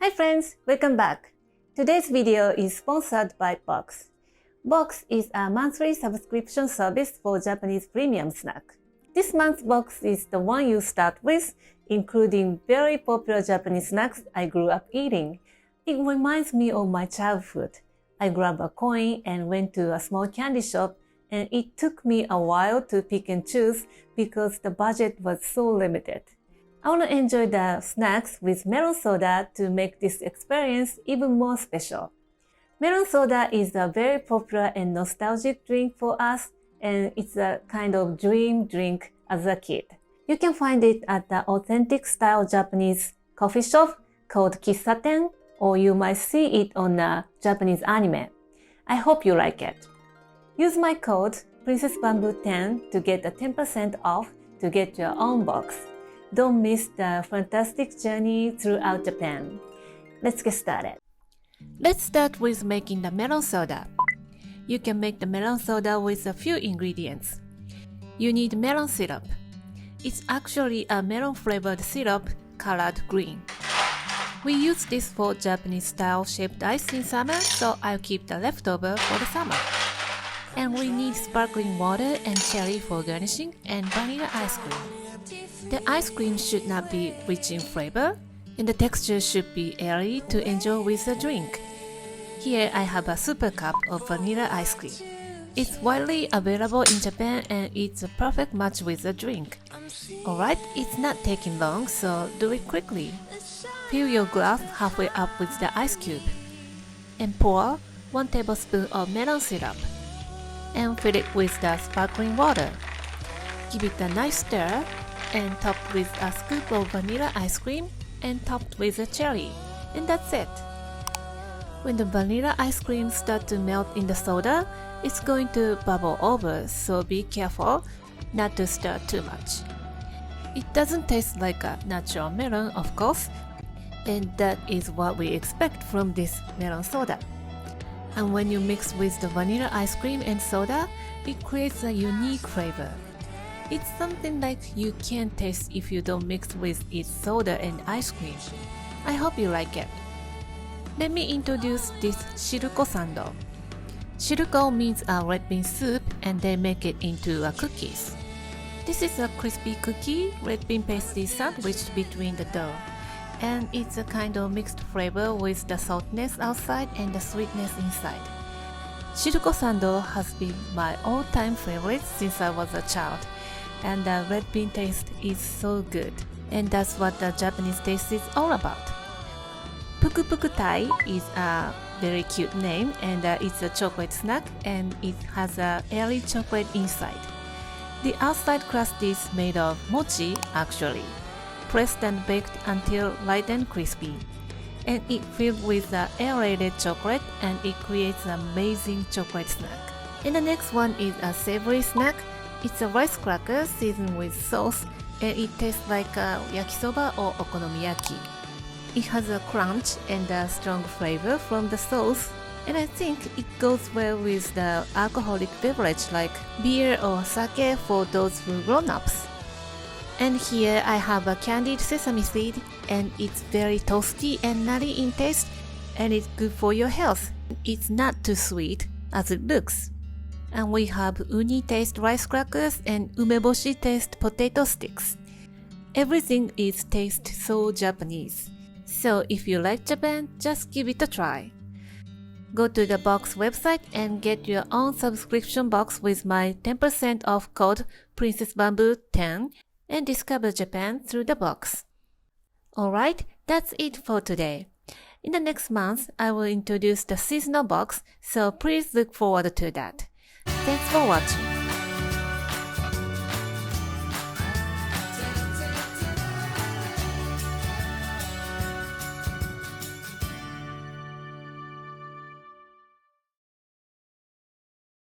Hi friends, welcome back. Today's video is sponsored by Box. Box is a monthly subscription service for Japanese premium snack. This month's box is the one you start with, including very popular Japanese snacks I grew up eating. It reminds me of my childhood. I grabbed a coin and went to a small candy shop, and it took me a while to pick and choose because the budget was so limited. I want to enjoy the snacks with melon soda to make this experience even more special. Melon soda is a very popular and nostalgic drink for us, and it's a kind of dream drink as a kid. You can find it at the authentic style Japanese coffee shop called Kissaaten, or you might see it on a Japanese anime. I hope you like it. Use my code PrincessBamboo10 to get a 10% off to get your own box. Don't miss the fantastic journey throughout Japan. Let's get started. Let's start with making the melon soda. You can make the melon soda with a few ingredients. You need melon syrup. It's actually a melon-flavored syrup colored green. We use this for Japanese-style shaped ice in summer, so I'll keep the leftover for the summer. And we need sparkling water and cherry for garnishing and vanilla ice cream. The ice cream should not be rich in flavor, and the texture should be airy to enjoy with a drink. Here I have a super cup of vanilla ice cream. It's widely available in Japan and it's a perfect match with a drink. Alright, it's not taking long, so do it quickly. Fill your glass halfway up with the ice cube. And pour 1 tablespoon of melon syrup. And fill it with the sparkling water. Give it a nice stir and top with a scoop of vanilla ice cream and topped with a cherry. And that's it. When the vanilla ice cream starts to melt in the soda, it's going to bubble over, so be careful not to stir too much. It doesn't taste like a natural melon, of course, and that is what we expect from this melon soda. And when you mix with the vanilla ice cream and soda, it creates a unique flavor. It's something like you can't taste if you don't mix with its soda and ice cream. I hope you like it. Let me introduce this shiruko sando. Shiruko means a red bean soup, and they make it into cookies. This is a crispy cookie, red bean pasty sandwiched between the dough. And it's a kind of mixed flavor with the saltness outside and the sweetness inside. Shiruko sando has been my all-time favorite since I was a child. And the red bean taste is so good. And that's what the Japanese taste is all about. Puku Puku TAI is a very cute name, and it's a chocolate snack, and it has a airy chocolate inside. The outside crust is made of mochi, actually, pressed and baked until light and crispy. And it filled with aerated chocolate, and it creates an amazing chocolate snack. And the next one is a savory snack. It's a rice cracker seasoned with sauce, and it tastes like a yakisoba or okonomiyaki. It has a crunch and a strong flavor from the sauce, and I think it goes well with the alcoholic beverage like beer or sake for those who grown-ups. And here I have a candied sesame seed, and it's very toasty and nutty in taste, and it's good for your health. It's not too sweet as it looks. And we have uni taste rice crackers and UMEBISHI taste potato sticks. Everything is taste so Japanese. So if you like Japan, just give it a try. Go to the Box website and get your own subscription box with my 10% off code PrincessBamboo10 and discover Japan through the box. Alright, that's it for today. In the next month, I will introduce the seasonal box, so please look forward to that. Thanks for watching.